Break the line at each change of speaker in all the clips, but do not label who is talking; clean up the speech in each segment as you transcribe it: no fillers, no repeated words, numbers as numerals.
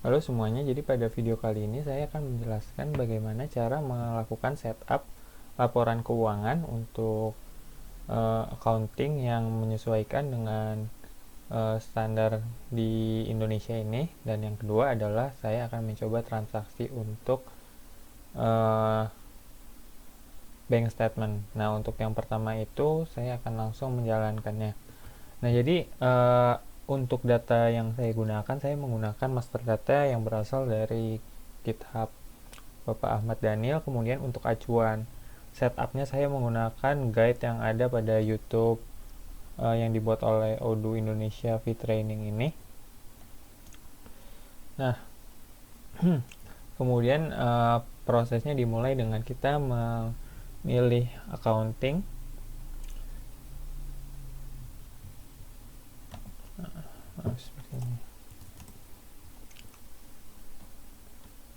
Halo semuanya, jadi pada video kali ini saya akan menjelaskan bagaimana cara melakukan setup laporan keuangan untuk accounting yang menyesuaikan dengan standar di Indonesia ini. Dan yang kedua adalah saya akan mencoba transaksi untuk uh, bank statement. Nah, untuk yang pertama itu saya akan langsung menjalankannya. Nah, jadi untuk data yang saya gunakan, saya menggunakan master data yang berasal dari GitHub Bapak Ahmad Daniel. Kemudian untuk acuan setupnya saya menggunakan guide yang ada pada YouTube yang dibuat oleh Odoo Indonesia V-Training ini. Nah, kemudian prosesnya dimulai dengan kita memilih accounting. Seperti ini.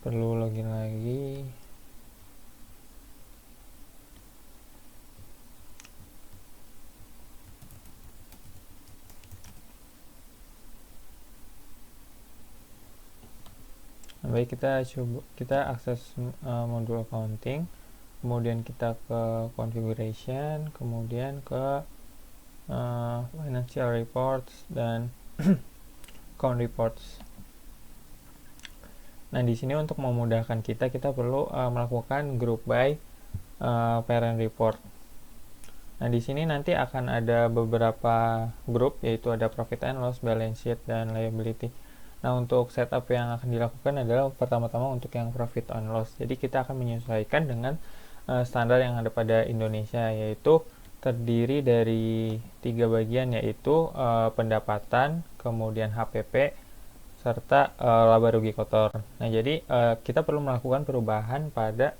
Perlu login lagi. Baik, kita akses modul accounting, kemudian kita ke configuration, kemudian ke financial reports dan account reports. Nah, di sini untuk memudahkan kita perlu melakukan group by parent report. Nah, di sini nanti akan ada beberapa grup, yaitu ada profit and loss, balance sheet, dan liability. Nah, untuk setup yang akan dilakukan adalah pertama-tama untuk yang profit and loss. Jadi kita akan menyesuaikan dengan standar yang ada pada Indonesia, yaitu terdiri dari 3 bagian, yaitu pendapatan, kemudian HPP, serta laba rugi kotor. Nah, jadi kita perlu melakukan perubahan pada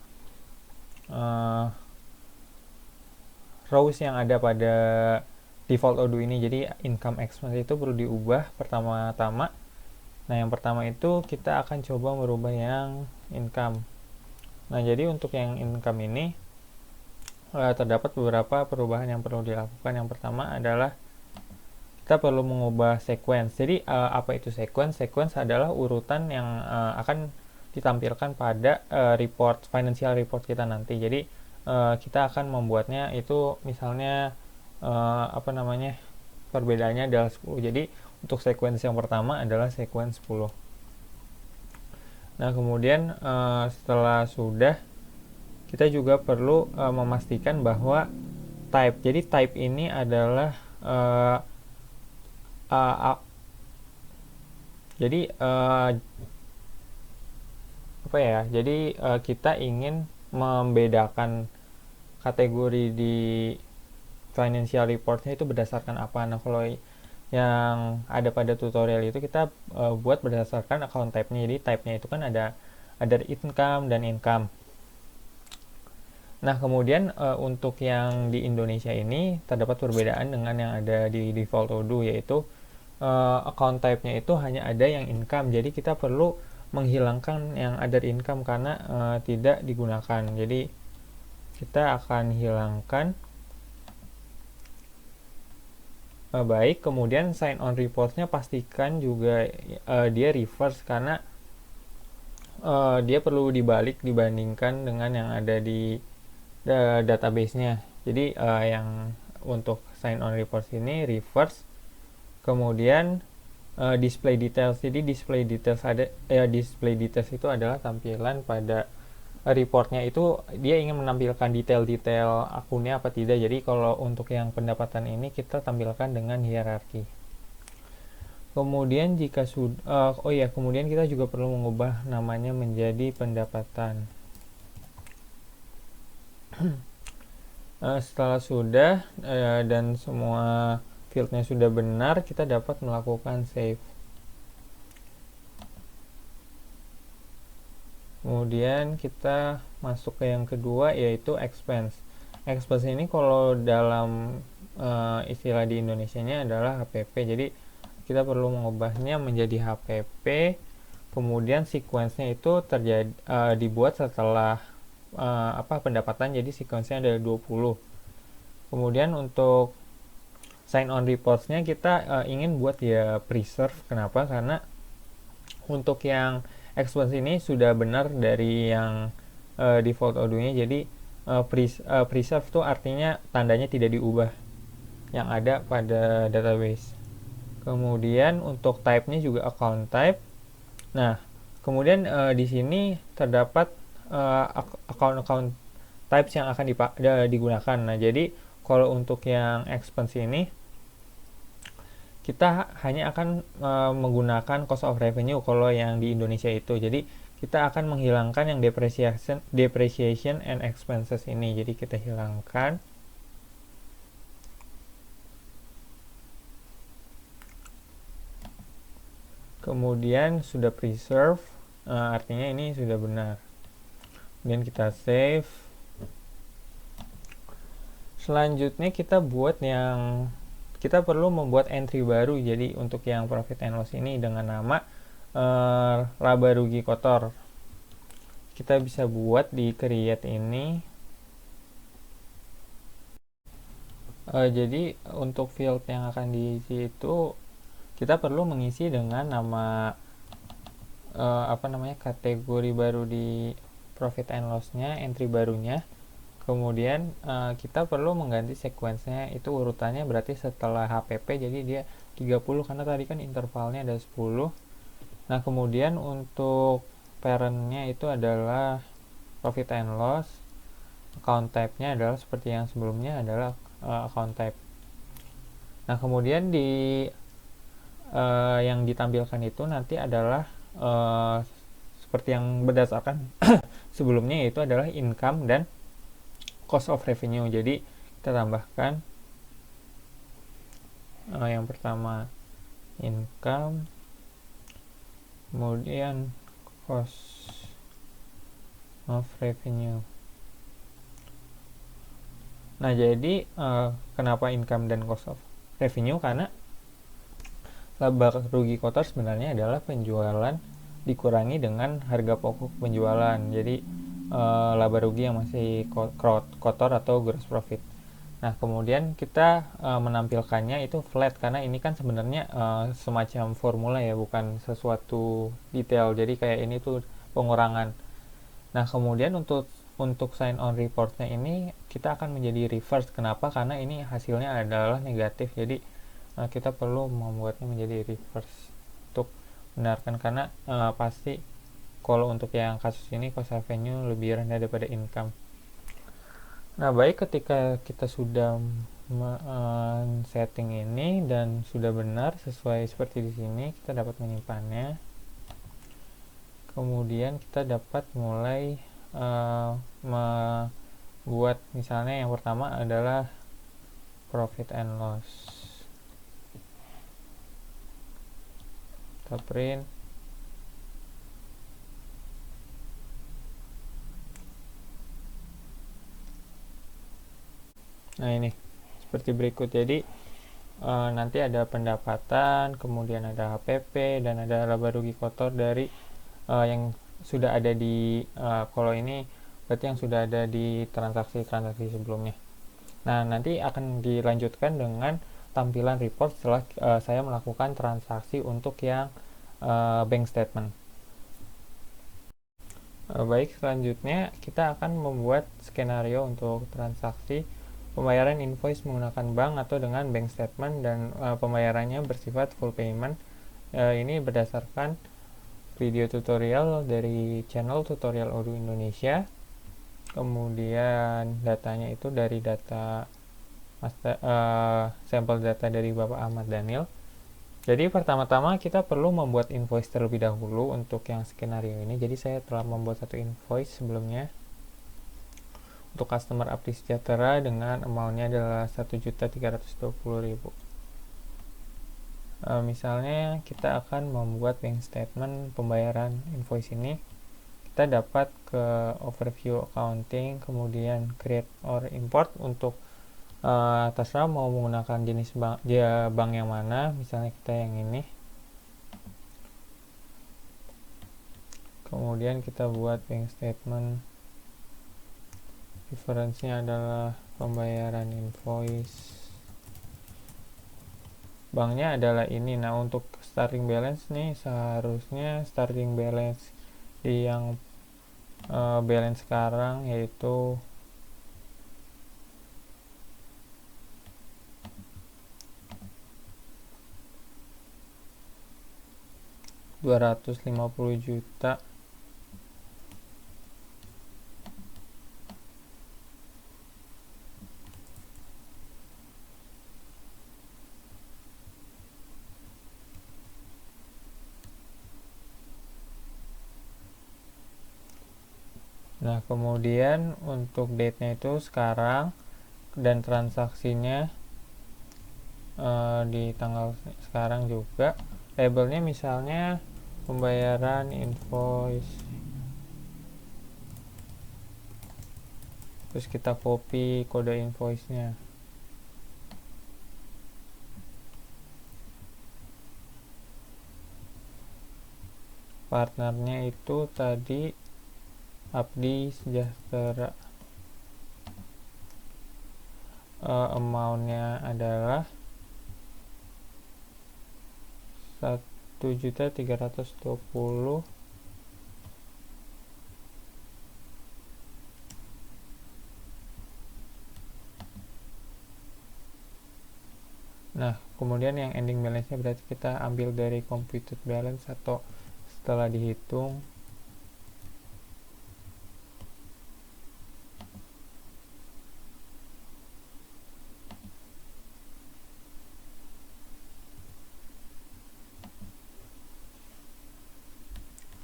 rows yang ada pada default Odoo ini. Jadi income expense itu perlu diubah pertama-tama. Nah, yang pertama itu kita akan coba merubah yang income. Nah, jadi untuk yang income ini terdapat beberapa perubahan yang perlu dilakukan. Yang pertama adalah kita perlu mengubah sequence. Jadi apa itu sequence? Sequence adalah urutan yang akan ditampilkan pada report, financial report kita nanti. Jadi kita akan membuatnya itu misalnya perbedaannya adalah 10. Jadi untuk sequence yang pertama adalah sequence 10. Nah, kemudian setelah sudah, kita juga perlu memastikan bahwa type. Jadi type ini adalah jadi Jadi kita ingin membedakan kategori di financial reportnya itu berdasarkan apa. Nah, kalau yang ada pada tutorial itu kita buat berdasarkan account type-nya. Jadi type-nya itu kan ada income dan income. Nah, kemudian untuk yang di Indonesia ini terdapat perbedaan dengan yang ada di default Odoo, yaitu account type-nya itu hanya ada yang income. Jadi kita perlu menghilangkan yang other income karena tidak digunakan. Jadi kita akan hilangkan. Baik, kemudian sign on reports-nya pastikan juga dia reverse karena dia perlu dibalik dibandingkan dengan yang ada di database-nya. Jadi yang untuk sign on reports ini reverse, kemudian display details. Jadi display details itu adalah tampilan pada reportnya itu dia ingin menampilkan detail-detail akunnya apa tidak. Jadi kalau untuk yang pendapatan ini kita tampilkan dengan hierarki. Kemudian kemudian kita juga perlu mengubah namanya menjadi pendapatan. Setelah sudah dan semua fieldnya sudah benar, kita dapat melakukan save. Kemudian kita masuk ke yang kedua, yaitu expense. Expense ini kalau dalam istilah di Indonesianya adalah HPP. Jadi kita perlu mengubahnya menjadi HPP. Kemudian sequence-nya itu dibuat setelah pendapatan. Jadi sequence-nya ada 20. Kemudian untuk sign on reports-nya kita ingin buat ya preserve. Kenapa? Karena Untuk yang expense ini sudah benar dari yang default audionya, jadi preserve itu artinya tandanya tidak diubah yang ada pada database. Kemudian untuk type-nya juga account type. Nah, kemudian di sini terdapat account types yang akan digunakan. Nah, jadi kalau untuk yang expense ini kita hanya akan menggunakan cost of revenue kalau yang di Indonesia itu. Jadi kita akan menghilangkan yang depreciation and expenses ini. Jadi kita hilangkan. Kemudian sudah preserve, artinya ini sudah benar. Kemudian kita save. Selanjutnya kita perlu membuat entry baru. Jadi untuk yang profit and loss ini dengan nama laba rugi kotor. Kita bisa buat di create ini. Jadi untuk field yang akan diisi itu kita perlu mengisi dengan nama kategori baru di profit and loss-nya, entry barunya. Kemudian kita perlu mengganti sequence-nya, itu urutannya berarti setelah HPP, jadi dia 30 karena tadi kan intervalnya ada 10. Nah, kemudian untuk parent-nya itu adalah profit and loss. Account type-nya adalah seperti yang sebelumnya, adalah account type. Nah, kemudian yang ditampilkan itu nanti adalah seperti yang berdasarkan sebelumnya, yaitu adalah income dan cost of revenue. Jadi kita tambahkan yang pertama income, kemudian cost of revenue. Nah, jadi kenapa income dan cost of revenue? Karena laba rugi kotor sebenarnya adalah penjualan dikurangi dengan harga pokok penjualan. Jadi laba rugi yang masih kotor atau gross profit. Nah, kemudian kita menampilkannya itu flat karena ini kan sebenarnya semacam formula ya, bukan sesuatu detail. Jadi kayak ini tuh pengurangan. Nah, kemudian untuk sign on reportnya ini kita akan menjadi reverse. Kenapa? Karena ini hasilnya adalah negatif. Jadi kita perlu membuatnya menjadi reverse untuk benarkan, karena pasti kalau untuk yang kasus ini cost revenue lebih rendah daripada income. Nah, baik, ketika kita sudah setting ini dan sudah benar sesuai seperti di sini, kita dapat menyimpannya. Kemudian kita dapat mulai membuat, misalnya yang pertama adalah profit and loss. Kita print. Nah, ini seperti berikut. Jadi nanti ada pendapatan, kemudian ada HPP, dan ada laba rugi kotor dari yang sudah ada di kalau ini berarti yang sudah ada di transaksi sebelumnya. Nah, nanti akan dilanjutkan dengan tampilan report setelah saya melakukan transaksi untuk yang bank statement. Baik, selanjutnya kita akan membuat skenario untuk transaksi pembayaran invoice menggunakan bank atau dengan bank statement, dan pembayarannya bersifat full payment. Ini berdasarkan video tutorial dari channel Tutorial Audio Indonesia. Kemudian datanya itu dari sampel data dari Bapak Ahmad Daniel. Jadi pertama-tama kita perlu membuat invoice terlebih dahulu untuk yang skenario ini. Jadi saya telah membuat satu invoice sebelumnya untuk customer Abdi Sejahtera dengan amount-nya adalah 1.320.000. Misalnya kita akan membuat bank statement pembayaran invoice ini. Kita dapat ke overview accounting, kemudian create or import. Untuk terserah mau menggunakan jenis bank yang mana, misalnya kita yang ini. Kemudian kita buat bank statement, referensinya adalah pembayaran invoice banknya adalah ini. Nah, untuk starting balance nih, seharusnya starting balance di yang balance sekarang yaitu 250 juta. Nah, kemudian untuk date-nya itu sekarang dan transaksinya di tanggal sekarang juga. Labelnya misalnya pembayaran invoice. Terus kita copy kode invoice-nya. Partnernya itu tadi Abdi Sejahtera. Amount-nya adalah 1.320.000. Nah, kemudian yang ending balance-nya berarti kita ambil dari computed balance atau setelah dihitung.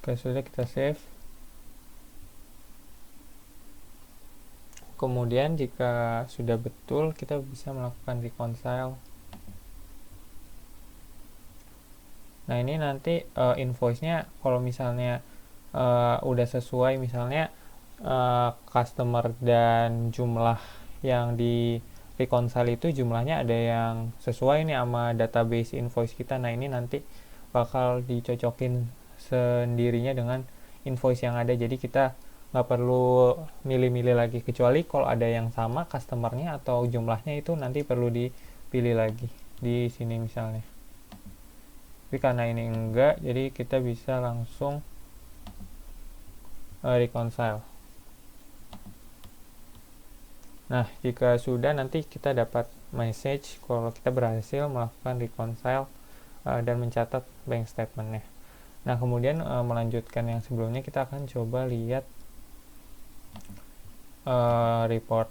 Oke, sudah, kita save. Kemudian jika sudah betul, kita bisa melakukan reconcile. Nah, ini nanti invoice-nya kalau misalnya udah sesuai, misalnya customer dan jumlah yang di reconcile itu jumlahnya ada yang sesuai nih sama database invoice kita. Nah, ini nanti bakal dicocokin sendirinya dengan invoice yang ada, jadi kita nggak perlu milih-milih lagi, kecuali kalau ada yang sama customernya atau jumlahnya itu nanti perlu dipilih lagi di sini misalnya. Tapi karena ini enggak, jadi kita bisa langsung reconcile. Nah, jika sudah, nanti kita dapat message kalau kita berhasil melakukan reconcile dan mencatat bank statementnya. Nah, kemudian melanjutkan yang sebelumnya, kita akan coba lihat report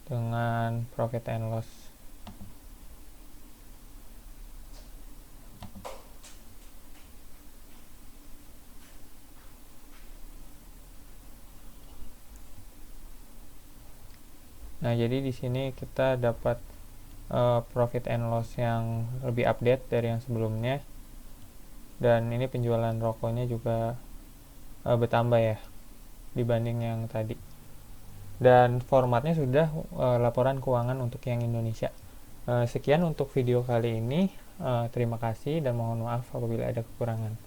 dengan profit and loss. Nah, jadi di sini kita dapat profit and loss yang lebih update dari yang sebelumnya, dan ini penjualan rokoknya juga bertambah ya dibanding yang tadi, dan formatnya sudah laporan keuangan untuk yang Indonesia. Sekian untuk video kali ini. Terima kasih dan mohon maaf apabila ada kekurangan.